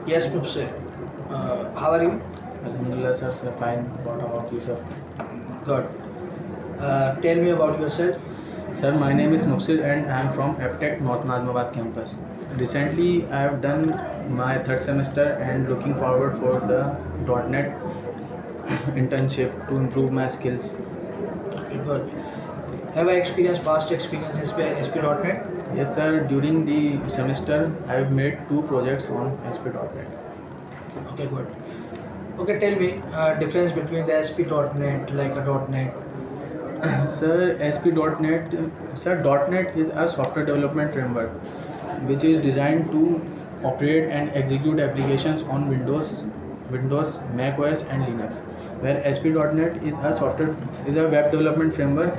Yes, Mubsir. How are you? Alhamdulillah, sir, fine. What about you, sir? Good. Tell me about yourself. Sir, my name is Mubsir and I am from AppTech North Nazimabad campus. Recently, I have done my third semester and looking forward for the .NET internship to improve my skills. Okay, good. Have I experienced past experience SP.NET? Yes, sir. During the semester, I have made 2 projects on ASP.NET. Okay, good. Okay, tell me difference between the SP.NET like a .NET. Sir, ASP.NET, sir, .NET is a software development framework which is designed to operate and execute applications on Windows, Mac OS and Linux. Where ASP.NET is a web development framework.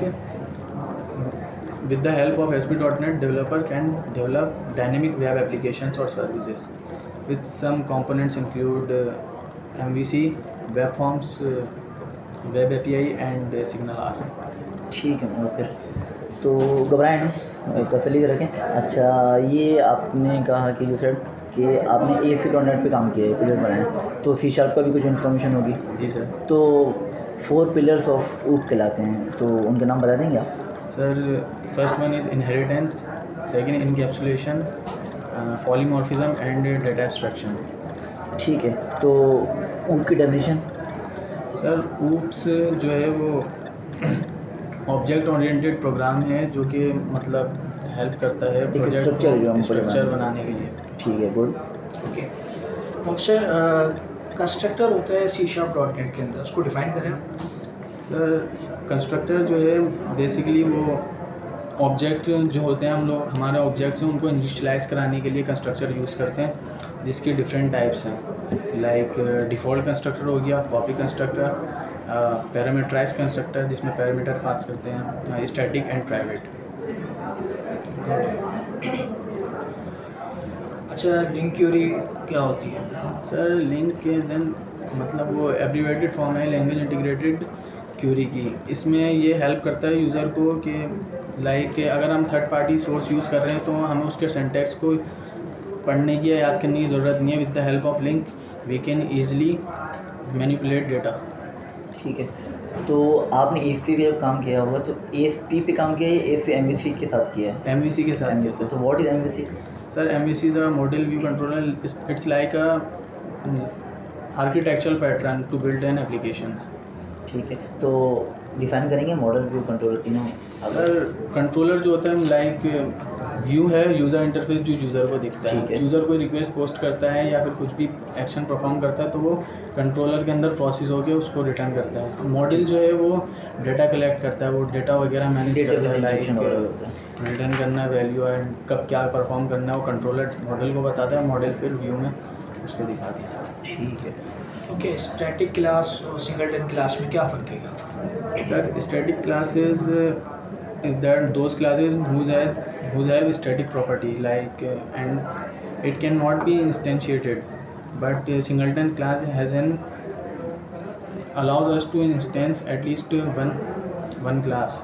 With the help of ASP.NET, developer can develop dynamic web applications or services. With some components include MVC, web forms, web API and Signal-R. ठीक है मतलब फिर तो घबराएं ना, तसल्ली से रखें। अच्छा, ये आपने कहा कि जैसे कि आपने ASP.NET पे काम किया है, पिलर बनाए, तो C# का भी कुछ इन्फॉर्मेशन होगी। जी सर। तो 4 पिलर्स ऑफ OOP कहलाते हैं, तो उनके नाम बता देंगे आप? Sir, first one is inheritance, second encapsulation, polymorphism and data abstraction. ठीक है, तो OOP की डेफिनेशन? सर, OOPS जो है वो ऑब्जेक्ट ओरिएंटेड प्रोग्राम है जो कि मतलब हेल्प करता है प्रोजेक्ट स्ट्रक्चर बनाने के लिए। ठीक है, गुड। ओके, Mubsir, कंस्ट्रक्टर होता है C#.NET के अंदर, उसको डिफाइन करें। सर, कंस्ट्रक्टर जो है बेसिकली वो ऑब्जेक्ट जो होते हैं, हम लोग हमारे ऑब्जेक्ट्स हैं उनको इनिशियलाइज कराने के लिए कंस्ट्रक्टर यूज़ करते हैं, जिसकी डिफरेंट टाइप्स हैं। लाइक डिफ़ॉल्ट कंस्ट्रक्टर हो गया, कॉपी कंस्ट्रक्टर, पैरामीटराइज कंस्ट्रक्टर जिसमें पैरामीटर पास करते हैं, स्टैटिक एंड प्राइवेट। अच्छा, लिंक क्यूरी क्या होती है? सर, लिंक के मतलब वो एब्रीवेटेड फॉर्म है लैंग्वेज इंटीग्रेटेड क्यूरी की। इसमें ये हेल्प करता है यूज़र को कि लाइक अगर हम थर्ड पार्टी सोर्स यूज़ कर रहे हैं तो हमें उसके सिंटैक्स को पढ़ने की या याद करने की ज़रूरत नहीं है। With the help of link we can easily manipulate data. ठीक है, तो आपने ASP पे जब काम किया होगा तो ASP पे काम किया है या ASP MVC के साथ किया है? MVC के साथ किया। तो what is MVC? Sir, MVC is a model view controller. It's like a architectural pattern to build an applications. ठीक है, तो डिफाइन करेंगे मॉडल व्यू कंट्रोलर तीनों? अगर कंट्रोलर जो होता है लाइक व्यू है यूज़र इंटरफेस जो यूज़र को दिखता है। यूज़र कोई रिक्वेस्ट पोस्ट करता है या फिर कुछ भी एक्शन परफॉर्म करता है तो वो कंट्रोलर के अंदर प्रोसेस होकर उसको रिटर्न करता है। मॉडल जो है वो डेटा कलेक्ट करता है, वो डेटा वगैरह मैनेज करता है, लाइक रिटर्न करना है वैल्यू एंड कब क्या परफॉर्म करना है वो कंट्रोलर मॉडल को बताता है, मॉडल फिर व्यू में उसको दिखाता है। ठीक है। ओके, स्टैटिक क्लास और सिंगलटन क्लास में क्या फ़र्क है? Sir, static classes is that those classes whose have static property like and it cannot be instantiated, but singleton class allows us to instance at least one class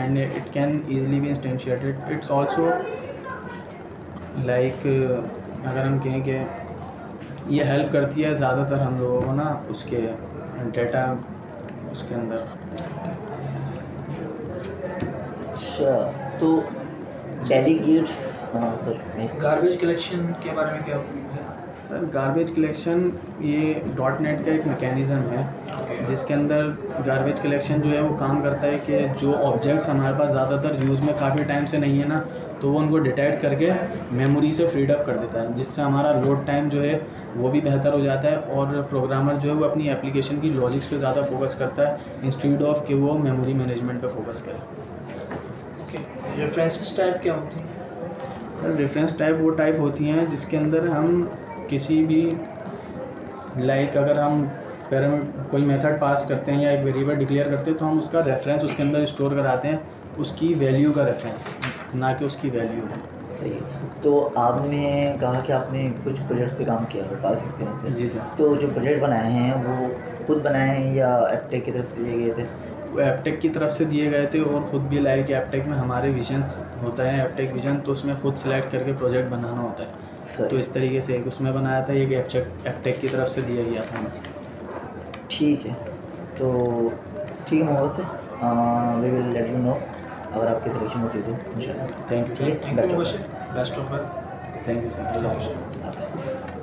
and it can easily be instantiated. It's also like अगर हम कहें कि ये help करती है ज़्यादातर हम लोगों को ना उसके डेटा उसके अंदर। अच्छा, तो डेलीगेट्स, हाँ सर, गार्बेज कलेक्शन के बारे में क्या है? सर, गार्बेज कलेक्शन ये .NET का एक मैकेनिज़्म है जिसके अंदर गार्बेज कलेक्शन जो है वो काम करता है कि जो ऑब्जेक्ट्स हमारे पास ज़्यादातर यूज़ में काफ़ी टाइम से नहीं है ना, तो वो उनको डिटेक्ट करके मेमोरी से फ्रीड अप कर देता है, जिससे हमारा लोड टाइम जो है वो भी बेहतर हो जाता है और प्रोग्रामर जो है वो अपनी एप्लीकेशन की लॉजिक्स पे ज़्यादा फोकस करता है इंस्टेड ऑफ कि वो मेमोरी मैनेजमेंट पे फोकस करे। रेफरेंसेस टाइप क्या होती हैं? सर, रेफरेंस टाइप वो टाइप होती हैं जिसके अंदर हम किसी भी लाइक अगर हम कोई मेथड पास करते हैं या एक वेरिएबल डिक्लेयर करते हैं तो हम उसका रेफरेंस उसके अंदर स्टोर कराते हैं, उसकी वैल्यू का रेफरेंस, ना कि उसकी वैल्यू। सही। तो आपने कहा कि आपने कुछ प्रोजेक्ट पे काम किया है पास एक्सपीरियंस से। जी सर। तो जो प्रोजेक्ट बनाए हैं वो खुद बनाए हैं या एपटेक की तरफ से दिए गए थे? वो एपटेक की तरफ से दिए गए थे और ख़ुद भी लाइक एपटेक में हमारे विजन्स होता है, एपटेक विजन, तो उसमें ख़ुद सेलेक्ट करके प्रोजेक्ट बनाना होता है। सर तो इस तरीके से एक उसमें बनाया था, एक एपटेक की तरफ से दिया गया था हमें। ठीक है, तो ठीक है मोहब्बत से we will let you know अगर आपकी सिलेक्शन होती है तो इंशाल्लाह। थैंक यू ठीक है, thank you Mubashir, best of luck. Thank you sir. Allah हाफ़िज़।